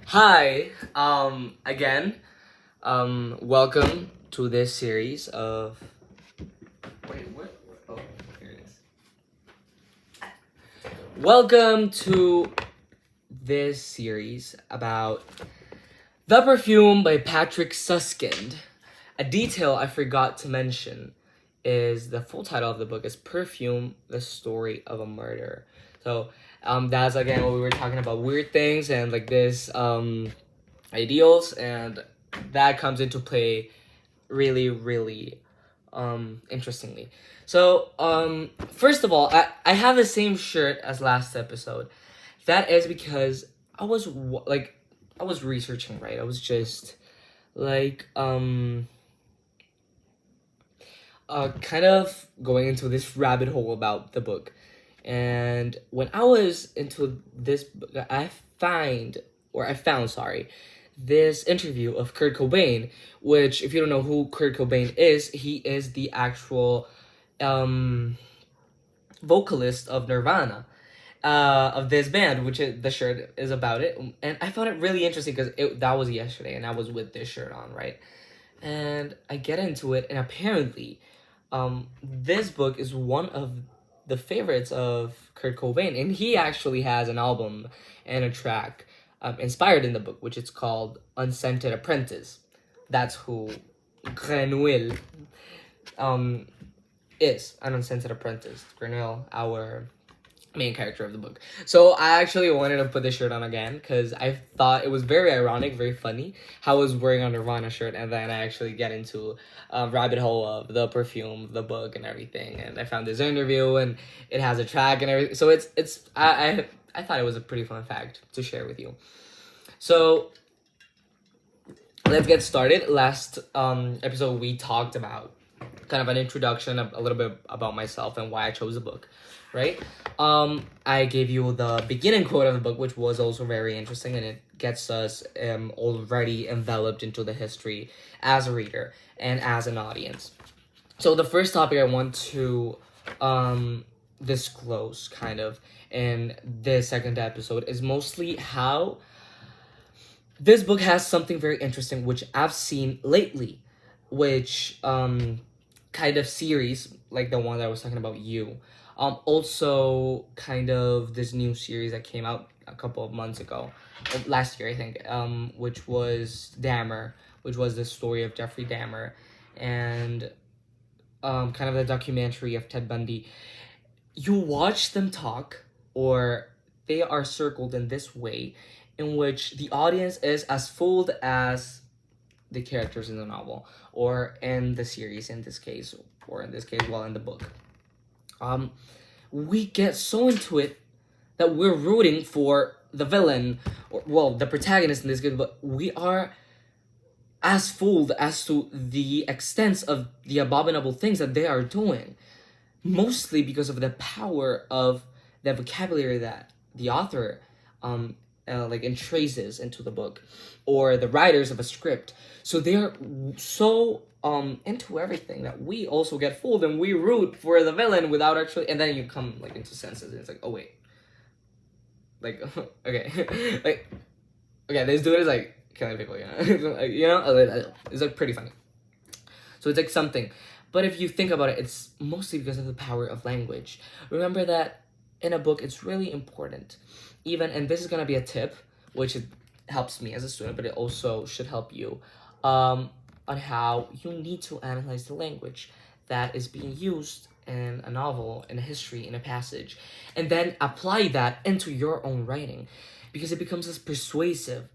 Hi, again, welcome to this series of. Wait, what? Oh, here it is. Welcome to this series about The Perfume by Patric Süskind. A detail I forgot to mention is the full title of the book is Perfume, the Story of a Murder. So, that's again what we were talking about, weird things and like this, ideals, and that comes into play really interestingly. So first of all, I have the same shirt as last episode. That is because I was researching, right? I was just like kind of going into this rabbit hole about the book. And when I was into this book, I found, sorry, this interview of Kurt Cobain, which, if you don't know who Kurt Cobain is, he is the actual um, vocalist of Nirvana, of this band, which the shirt is about it. And I found it really interesting because that was yesterday, and I was with this shirt on, right? And I get into it, and apparently, this book is one of the favorites of Kurt Cobain, and he actually has an album and a track inspired in the book, which is called Unscented Apprentice. That's who Grenouille um, is, an Unscented Apprentice. Grenouille, our main character of the book. So I actually wanted to put this shirt on again because I thought it was very ironic, very funny how I was wearing a Nirvana shirt, and then I actually get into a rabbit hole of the perfume, the book, and everything. And I found this interview, and it has a track and everything. So I thought it was a pretty fun fact to share with you. So let's get started. Last episode we talked about kind of an introduction, a little bit about myself and why I chose the book, right? I gave you the beginning quote of the book, which was also very interesting, and it gets us already enveloped into the history as a reader and as an audience. So the first topic I want to disclose kind of in this second episode is mostly how this book has something very interesting which I've seen lately, which kind of series like the one that I was talking about, you also kind of this new series that came out a couple of months ago, last year I think, which was Dahmer, which was the story of Jeffrey Dahmer, and kind of the documentary of Ted Bundy. You watch them talk, or they are circled in this way in which the audience is as fooled as the characters in the novel or in the series in this case, or in this case, well, in the book. We get so into it that we're rooting for the villain, or well, the protagonist in this case, but we are as fooled as to the extent of the abominable things that they are doing, mostly because of the power of the vocabulary that the author like entraces into the book, or the writers of a script. So they're so into everything that we also get fooled, and we root for the villain without actually, and then you come like into senses and it's like, oh wait, like okay like okay, this dude is like killing people, you know. Like, you know, it's like pretty funny. So it's like something. But if you think about it, it's mostly because of the power of language. Remember that in a book, it's really important. Even, and this is going to be a tip, which it helps me as a student, but it also should help you, on how you need to analyze the language that is being used in a novel, in a history, in a passage, and then apply that into your own writing, because it becomes as persuasive.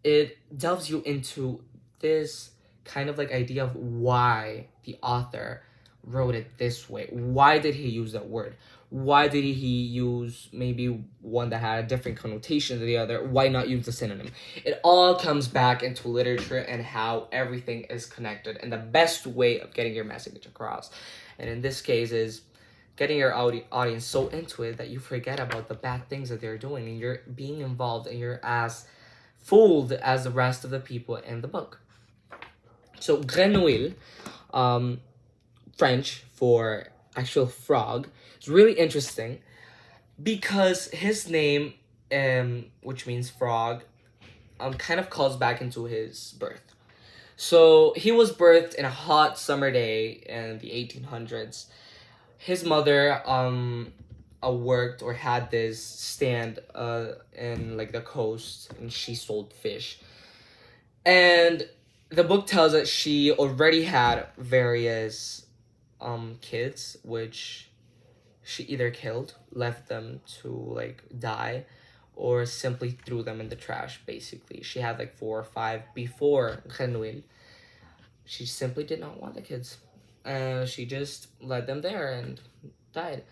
It delves you into this kind of like idea of why the author wrote it this way. Why did he use that word? Why did he use maybe one that had a different connotation than the other? Why not use the synonym? It all comes back into literature and how everything is connected, and the best way of getting your message across. And in this case is getting your audience so into it that you forget about the bad things that they're doing, and you're being involved, and you're as fooled as the rest of the people in the book. So grenouille, French for actual frog, is really interesting because his name, which means frog, kind of calls back into his birth. So he was birthed in a hot summer day in the 1800s. His mother worked or had this stand in like the coast, and she sold fish. And the book tells that she already had various kids, which she either killed, left them to like die, or simply threw them in the trash. Basically, she had like 4 or 5 before Renouil. She simply did not want the kids, and she just let them there and died.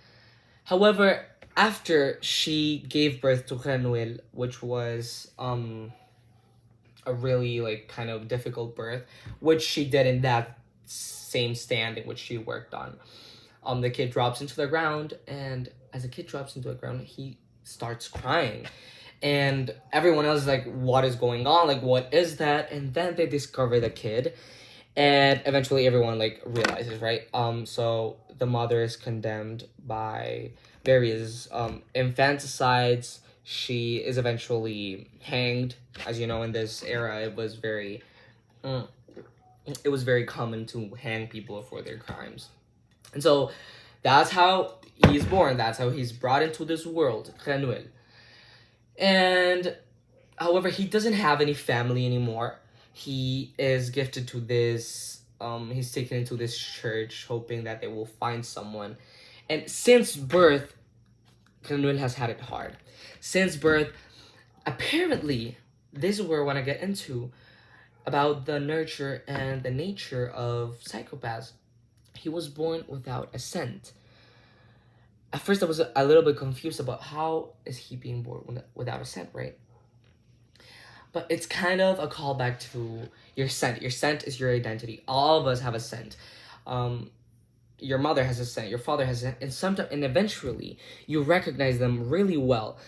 However, after she gave birth to Renouil, which was a really like kind of difficult birth, which she did in that same stand in which she worked on. The kid drops into the ground, and as the kid drops into the ground, he starts crying. And everyone else is like, what is going on? Like, what is that? And then they discover the kid, and eventually everyone like realizes, right? So the mother is condemned by various infanticides. She is eventually hanged. As you know, in this era, it was very common to hang people for their crimes. And so that's how he's born. That's how he's brought into this world, Renouil. And however, he doesn't have any family anymore. He is gifted to this, he's taken into this church, hoping that they will find someone. And since birth, Renouil has had it hard. Since birth, apparently, this is where I want to get into about the nurture and the nature of psychopaths. He was born without a scent. At first, I was a little bit confused about how is he being born without a scent, right? But it's kind of a callback to your scent. Your scent is your identity. All of us have a scent. Your mother has a scent. Your father has a scent. And eventually, you recognize them really well.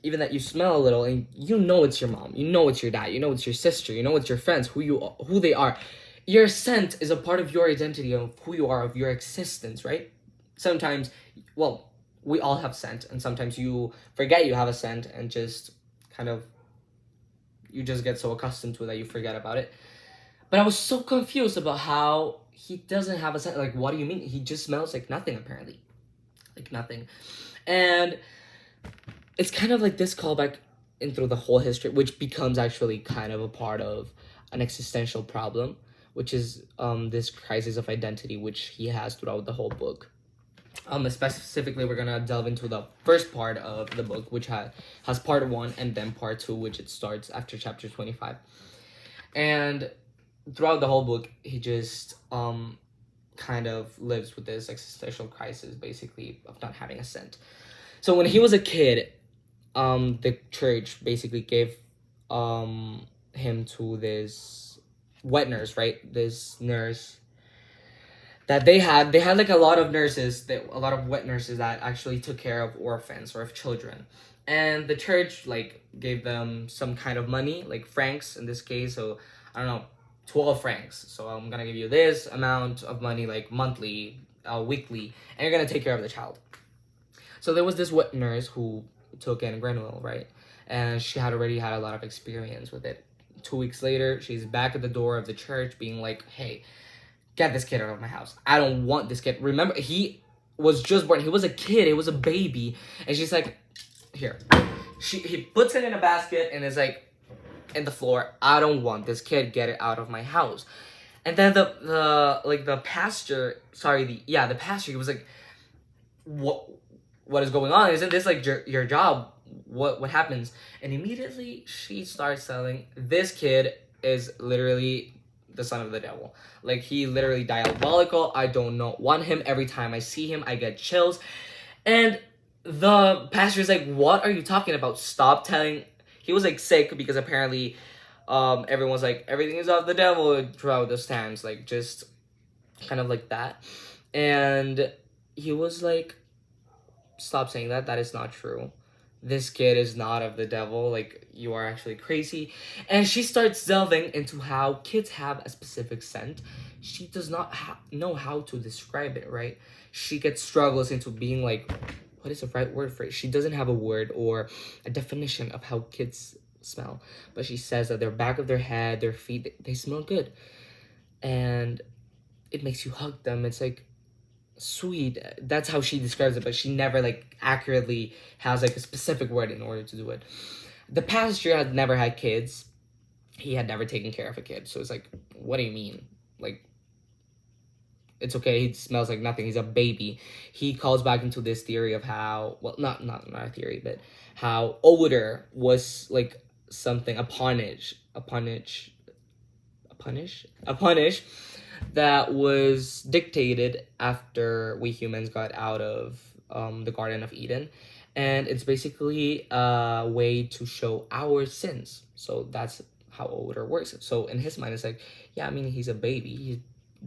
Even that you smell a little, and you know it's your mom. You know it's your dad. You know it's your sister. You know it's your friends. Who they are. Your scent is a part of your identity, of who you are, of your existence, right? Sometimes, well, we all have scent, and sometimes you forget you have a scent and just kind of, you just get so accustomed to it that you forget about it. But I was so confused about how he doesn't have a scent. Like, what do you mean? He just smells like nothing, apparently. Like nothing. And it's kind of like this callback in through the whole history, which becomes actually kind of a part of an existential problem, which is this crisis of identity, which he has throughout the whole book. Specifically, we're gonna delve into the first part of the book, which has part 1 and then part 2, which it starts after chapter 25. And throughout the whole book, he just kind of lives with this existential crisis, basically, of not having a scent. So when he was a kid, the church basically gave him to this wet nurse, right? This nurse that they had like a lot of nurses, a lot of wet nurses that actually took care of orphans or of children. And the church like gave them some kind of money, like francs in this case. So I don't know, 12 francs. So I'm gonna give you this amount of money, like monthly, weekly, and you're gonna take care of the child. So there was this wet nurse who took in Grenouille, right? And she had already had a lot of experience with it. 2 weeks later, she's back at the door of the church being like, hey, get this kid out of my house. I don't want this kid. Remember, he was just born. He was a kid. He was a baby. And she's like, here. He puts it in a basket and is like, in the floor, I don't want this kid. Get it out of my house. And then the pastor, the pastor, he was like, what is going on? Isn't this like your job? What happens? And immediately she starts telling, this kid is literally the son of the devil. Like, he literally diabolical. I don't want him. Every time I see him, I get chills. And the pastor is like, what are you talking about? Stop telling. He was like sick because apparently everyone's like, everything is of the devil throughout the stands, like just kind of like that. And he was like, stop saying that. That is not true. This kid is not of the devil. Like, you are actually crazy. And she starts delving into how kids have a specific scent. She does not know how to describe it, right? She struggles into being like, what is the right word for it? She doesn't have a word or a definition of how kids smell, but she says that their back of their head, their feet, they smell good, and it makes you hug them. It's like sweet. That's how she describes it, but she never like accurately has like a specific word in order to do it. The pastor had never had kids. He had never taken care of a kid, so it's like, what do you mean? Like, it's okay. He smells like nothing. He's a baby. He calls back into this theory of how, well, not a theory, but how odor was like something, a punish that was dictated after we humans got out of the Garden of Eden. And it's basically a way to show our sins. So that's how odor works. So in his mind, it's like, yeah, I mean, he's a baby. He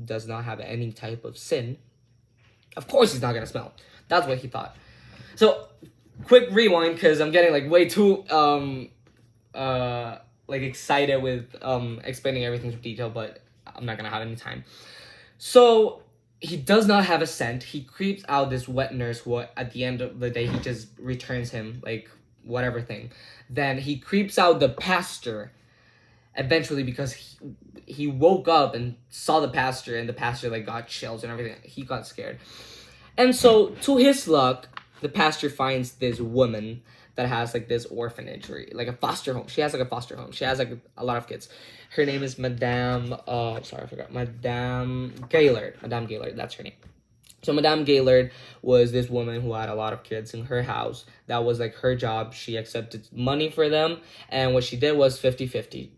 does not have any type of sin. Of course he's not going to smell. That's what he thought. So quick rewind, because I'm getting like way too like excited with explaining everything in detail, but I'm not gonna have any time. So he does not have a scent. He creeps out this wet nurse who at the end of the day he just returns him like whatever thing. Then he creeps out the pastor eventually because he woke up and saw the pastor, and the pastor like got chills and everything. He got scared. And so to his luck, the pastor finds this woman that has like this orphanage or like a foster home. She has like a foster home. She has like a lot of kids. Her name is Madame sorry, I forgot. Madame Gaylord. Madame Gaylord, that's her name. So Madame Gaylord was this woman who had a lot of kids in her house. That was like her job. She accepted money for them, and what she did was 50-50.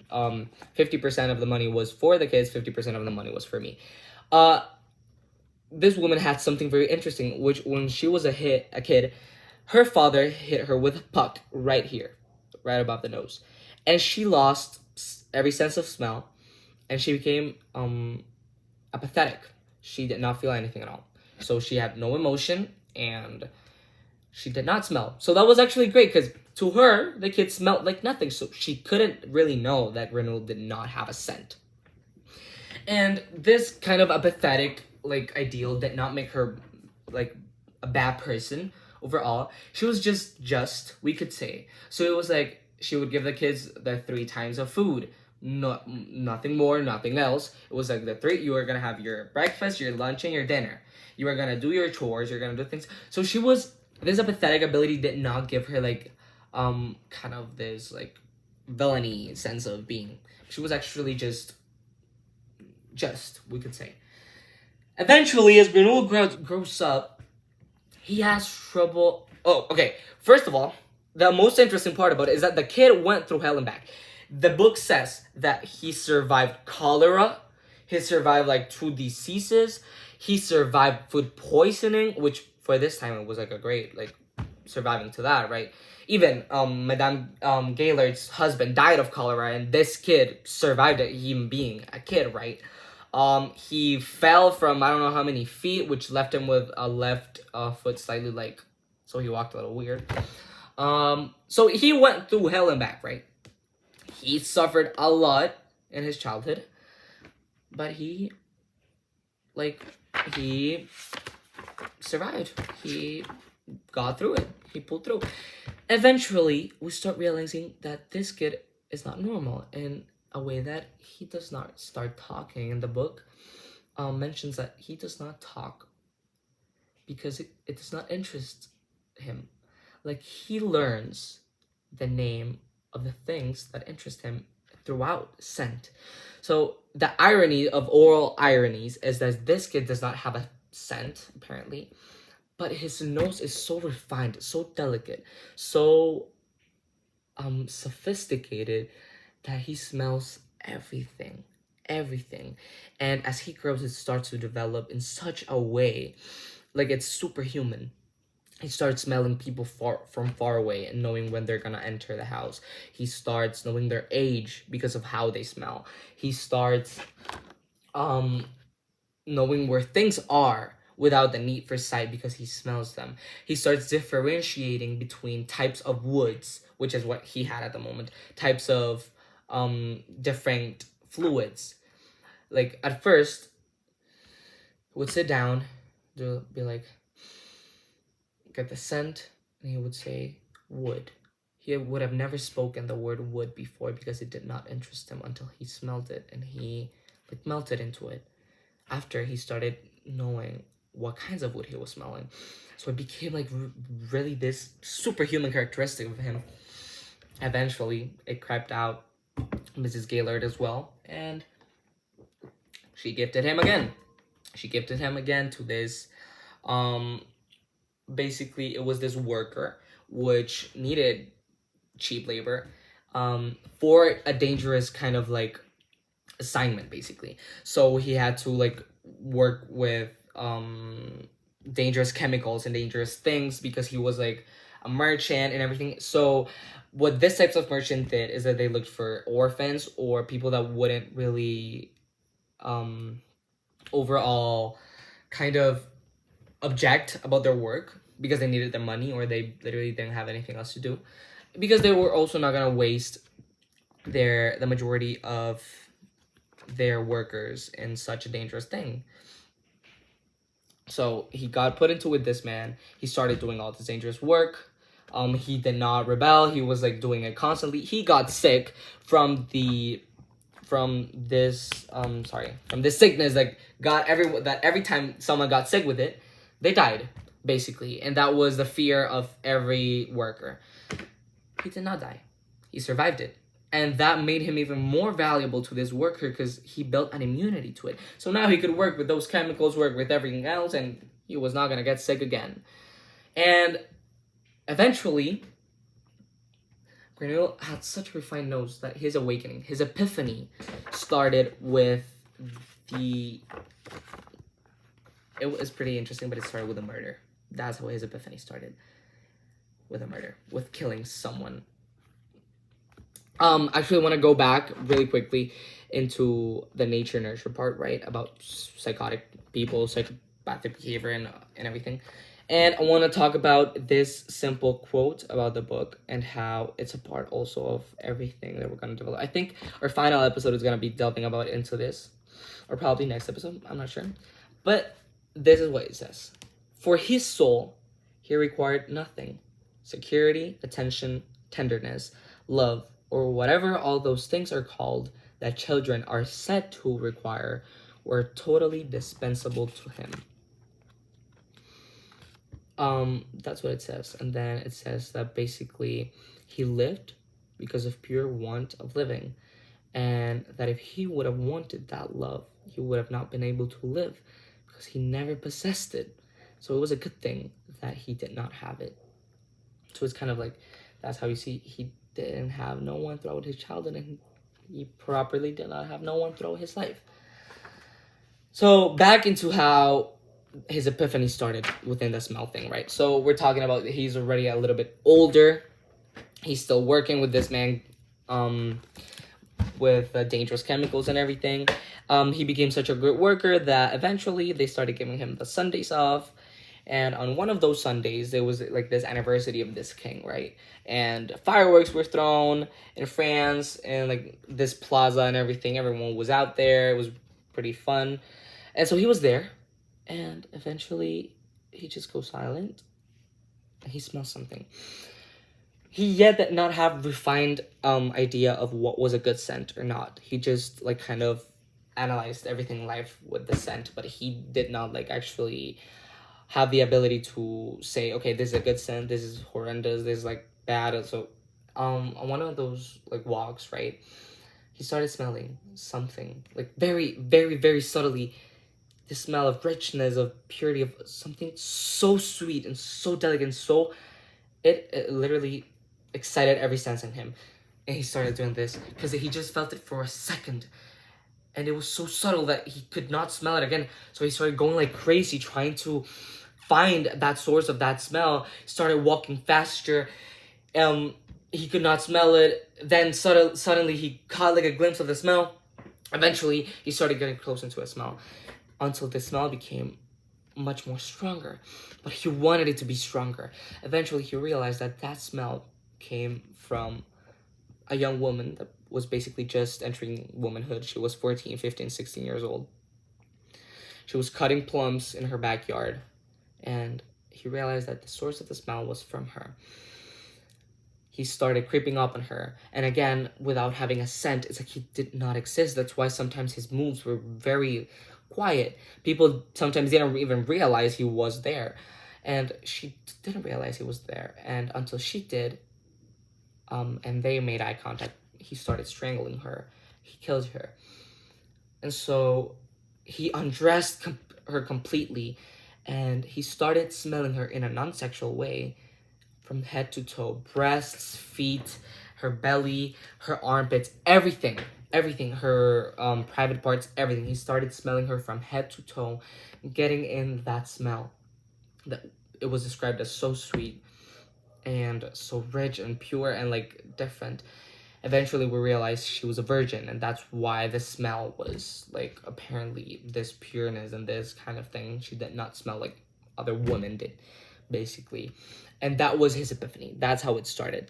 50% of the money was for the kids, 50% of the money was for me. This woman had something very interesting, which when she was a kid, her father hit her with a puck right here, right above the nose, and she lost every sense of smell, and she became apathetic. She did not feel anything at all. So she had no emotion, and she did not smell. So that was actually great, because to her, the kid smelled like nothing. So she couldn't really know that Renault did not have a scent. And this kind of apathetic like ideal did not make her like a bad person overall. She was just we could say. So it was like she would give the kids the 3 times of food. Nothing more, nothing else. It was like the 3, you were gonna have your breakfast, your lunch, and your dinner. You were gonna do your chores, you're gonna do things. So she was, this apathetic ability did not give her like kind of this like villainy sense of being. She was actually just we could say. Eventually, as Grenoble grows up, he has trouble. Oh, okay. First of all, the most interesting part about it is that the kid went through hell and back. The book says that he survived cholera, he survived like 2 diseases, he survived food poisoning, which for this time it was like a great like surviving to that, right? Even Madame Gaylord's husband died of cholera, and this kid survived it, him being a kid, right? He fell from I don't know how many feet, which left him with a left foot slightly like, so he walked a little weird. So he went through hell and back, right? He suffered a lot in his childhood, but he survived. He got through it. He pulled through. Eventually, we start realizing that this kid is not normal in a way that he does not start talking. In the book mentions that he does not talk because it does not interest him. Like, he learns the name of the things that interest him throughout scent. So the irony of oral ironies is that this kid does not have a scent, apparently, but his nose is so refined, so delicate, so sophisticated that he smells everything. And as he grows, it starts to develop in such a way like it's superhuman. He starts smelling people from far away and knowing when they're gonna enter the house. He starts knowing their age because of how they smell. He starts knowing where things are without the need for sight because he smells them. He starts differentiating between types of woods, which is what he had at the moment, types of different fluids. Like, at first, he would sit down, be like, get the scent, and he would say wood. He would have never spoken the word wood before because it did not interest him until he smelled it and he like melted into it. After he started knowing what kinds of wood he was smelling. So it became like really this superhuman characteristic of him. Eventually, it crept out Mrs. Gaylord as well, and she gifted him again. She gifted him again to this, basically it was this worker which needed cheap labor, for a dangerous kind of like assignment basically. So he had to like work with dangerous chemicals and dangerous things because he was like a merchant and everything. So what this types of merchant did is that they looked for orphans or people that wouldn't really overall kind of object about their work because they needed their money or they literally didn't have anything else to do, because they were also not gonna waste the majority of their workers in such a dangerous thing. So he got put into with this man. He started doing all this dangerous work. He did not rebel. He was like doing it constantly. He got sick from this sickness that got everyone, that every time someone got sick with it, they died basically, and that was the fear of every worker. He did not die. He survived it. And that made him even more valuable to this worker because he built an immunity to it. So now he could work with those chemicals, work with everything else, and he was not going to get sick again. And eventually, Granule had such a refined nose that his awakening, his epiphany, started with it was pretty interesting, but it started with a murder. That's how his epiphany started. With a murder. With killing someone. Actually, I want to go back really quickly into the nature nurture part, right? About psychotic people, psychopathic behavior, and everything. And I want to talk about this simple quote about the book and how it's a part also of everything that we're going to develop. I think our final episode is going to be delving about into this, or probably next episode. I'm not sure. But this is what it says. For his soul, he required nothing. Security, attention, tenderness, love, or whatever all those things are called that children are said to require, were totally dispensable to him. That's what it says. And then it says that basically he lived because of pure want of living, and that if he would have wanted that love, he would have not been able to live because he never possessed it. So it was a good thing that he did not have it. So it's kind of like, that's how you see he didn't have no one throughout his childhood, and he properly did not have no one throughout his life. So back into how his epiphany started within the smell thing, right? So we're talking about he's already a little bit older. He's still working with this man, with dangerous chemicals and everything. He became such a good worker that eventually they started giving him the Sundays off. And on one of those Sundays, there was like this anniversary of this king, right? And fireworks were thrown in France and like this plaza and everything. Everyone was out there. It was pretty fun. And so he was there. And eventually, he just goes silent. And he smells something. He yet did not have refined idea of what was a good scent or not. He just like kind of analyzed everything in life with the scent. But he did not like actually have the ability to say, okay, this is a good scent, this is horrendous, this is like bad. So on one of those like walks, right, he started smelling something like very, very, very subtly, the smell of richness, of purity, of something so sweet and so delicate, and so it literally excited every sense in him. And he started doing this because he just felt it for a second. And it was so subtle that he could not smell it again. So he started going like crazy, trying to find that source of that smell. Started walking faster. He could not smell it. Then suddenly he caught like a glimpse of the smell. Eventually, he started getting close into a smell until the smell became much more stronger. But he wanted it to be stronger. Eventually, he realized that that smell came from a young woman that was basically just entering womanhood. She was 14, 15, 16 years old. She was cutting plums in her backyard, and he realized that the source of the smell was from her. he started creeping up on her. And again, without having a scent, it's like he did not exist. That's why sometimes his moves were very quiet. People sometimes didn't even realize he was there. And she didn't realize he was there. And until she did, and they made eye contact, he started strangling her. He killed her. And so he undressed her completely, and he started smelling her in a non-sexual way from head to toe. Breasts, feet, her belly, her armpits, everything. Everything. Her private parts, everything. He started smelling her from head to toe, getting in that smell. That it was described as so sweet and so rich and pure and like different. Eventually we realized she was a virgin, and that's why the smell was like apparently this pureness and this kind of thing. She did not smell like other women did, basically. And that was his epiphany. That's how it started.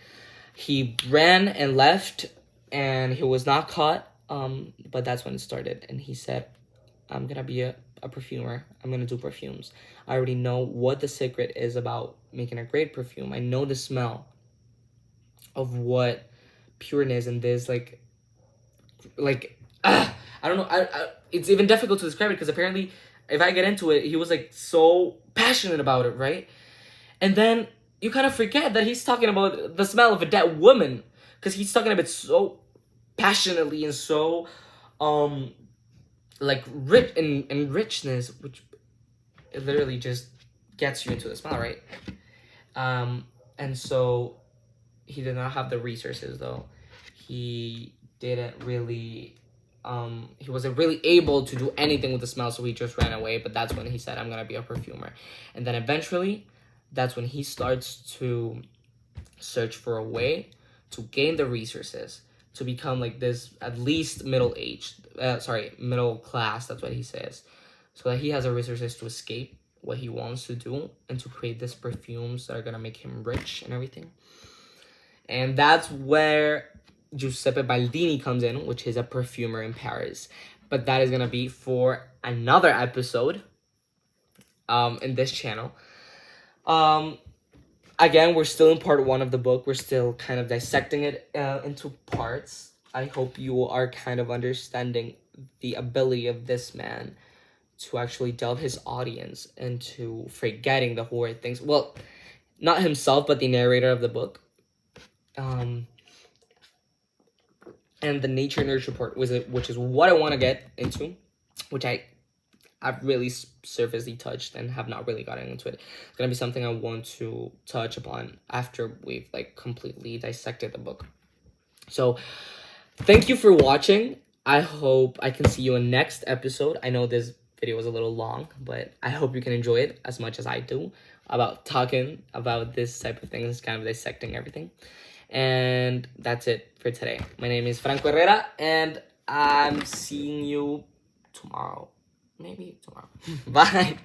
He ran and left, and he was not caught, but that's when it started. And he said, I'm gonna be a perfumer. I'm gonna do perfumes. I already know what the secret is about making a great perfume. I know the smell of what pureness and this like I don't know. It's even difficult to describe it, because apparently if I get into it, he was like so passionate about it, right? And then you kind of forget that he's talking about the smell of a dead woman, because he's talking about it so passionately and so like rich in richness, which it literally just gets you into the smell, right? And so he did not have the resources, though. He didn't really he wasn't really able to do anything with the smell, so he just ran away. But that's when he said, I'm gonna be a perfumer. And then eventually that's when he starts to search for a way to gain the resources to become like this, at least middle class, that's what he says, so that he has the resources to escape what he wants to do and to create these perfumes that are gonna make him rich and everything. And that's where Giuseppe Baldini comes in, which is a perfumer in Paris. But that is gonna be for another episode in this channel. Again, we're still in part 1 of the book. We're still kind of dissecting it into parts. I hope you are kind of understanding the ability of this man to actually delve his audience into forgetting the horrid things. Well, not himself, but the narrator of the book. And the nature nurture part, which is what I want to get into, which I've really surfacely touched and have not really gotten into it. It's gonna be something I want to touch upon after we've like completely dissected the book. So thank you for watching. I hope I can see you in next episode. I know this video was a little long, but I hope you can enjoy it as much as I do about talking about this type of things, kind of dissecting everything. And that's it for today. My name is Franco Herrera, and I'm seeing you tomorrow. Maybe tomorrow. Bye.